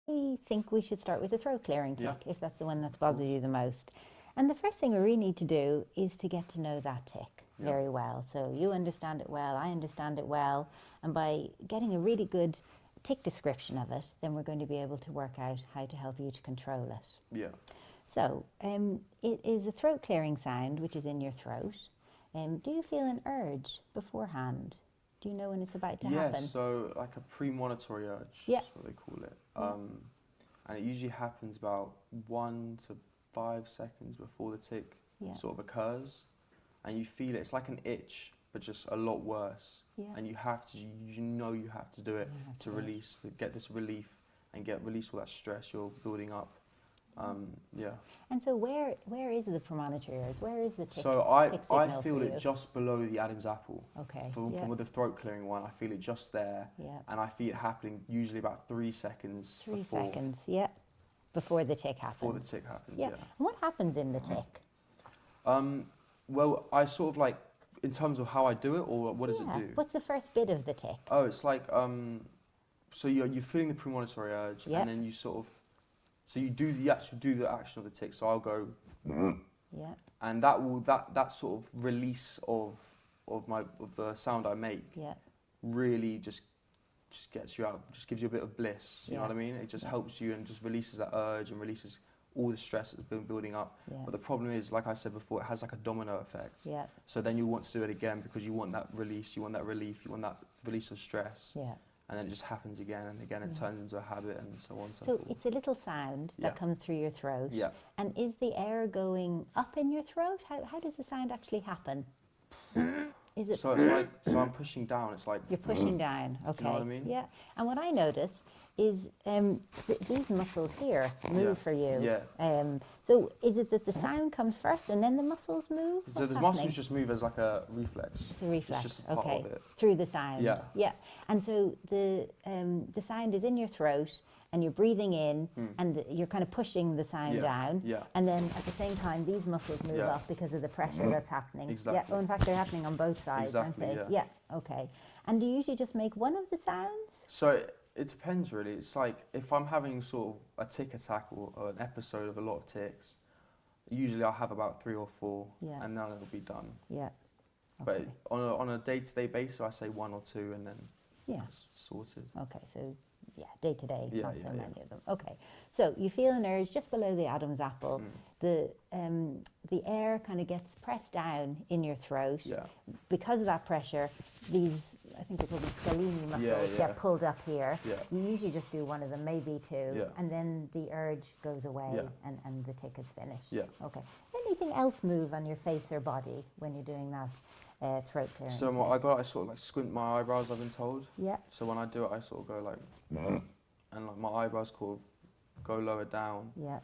I think we should start with the throat clearing tick, Yeah. if that's the one that's bothered you the most. And the first thing we really need to do is to get to know that tick very well. So you understand it well, I understand it well, and by getting a really good tick description of it, then we're going to be able to work out how to help you to control it. Yeah. So it is a throat clearing sound, which is in your throat. Do you feel an urge beforehand? Do you know when it's about to happen? Yeah, so like a premonitory urge, Yeah. that's what they call it. And it usually happens about 1 to 5 seconds before the tick sort of occurs. And you feel it, it's like an itch, but just a lot worse. Yeah. And you have to, you have to do it to release, to get this relief and release all that stress you're building up. Yeah. And so where is the premonitory urge? Where is the tick? So tick I signal feel for it you? just below the Adam's apple. Okay. From with the throat clearing one, I feel it just there. Yeah. And I feel it happening usually about 3 seconds 3 before. seconds, yeah. Before the tick happens. Before the tick happens, yeah. And what happens in the tick? Well, I sort of like, in terms of how I do it, or what does it do? What's the first bit of the tick? Oh, it's like, so you're feeling the premonitory urge, Yep. and then you sort of, so you do the action of the tick. So I'll go, Yeah. and that sort of release of the sound I make Yeah. really just gets you out, just gives you a bit of bliss. You know what I mean? It just helps you and just releases that urge and releases all the stress that's been building up. Yeah. But the problem is, like I said before, it has like a domino effect. Yeah. So then you want to do it again because you want that release, you want that relief, you want that release of stress. Yeah. And then it just happens again and again. It turns into a habit and so on and so So forth. it's a little sound that comes through your throat. Yeah. And is the air going up in your throat? How does the sound actually happen? Is it? So it's like, so I'm pushing down. It's like You're pushing down. Okay. You know what I mean? Yeah. And what I notice is these muscles here move for you. Yeah. So is it that the sound comes first and then the muscles move? So What's the happening? muscles just move as like a reflex. It's a reflex. It's just a part okay. of it. Through the sound. Yeah. Yeah. And so the sound is in your throat and you're breathing in and you're kind of pushing the sound down. Yeah. And then at the same time these muscles move Yeah. up because of the pressure that's happening. Exactly. Yeah. Oh, in fact they're happening on both sides, Exactly, aren't they? yeah. Okay. And do you usually just make one of the sounds? So it depends really. It's like if I'm having sort of a tick attack or an episode of a lot of ticks, usually I'll have about 3 or 4 and then it'll be done. Yeah. Okay. But on a day-to-day basis, I say 1 or 2 and then it's sorted. Okay, so day to day, Yeah, not so yeah, many of them. Okay, so you feel an urge just below the Adam's apple. The air kind of gets pressed down in your throat. Yeah. Because of that pressure, these, I think they're called the scalene muscles, yeah. get pulled up here. Yeah. You usually just do one of them, maybe 2, Yeah. and then the urge goes away Yeah. and the tick is finished. Yeah. Okay. Anything else move on your face or body when you're doing that throat clearing? So I sort of like squint my eyebrows, I've been told. Yeah. So when I do it, I sort of go like, and like my eyebrows sort of go lower down. Yeah.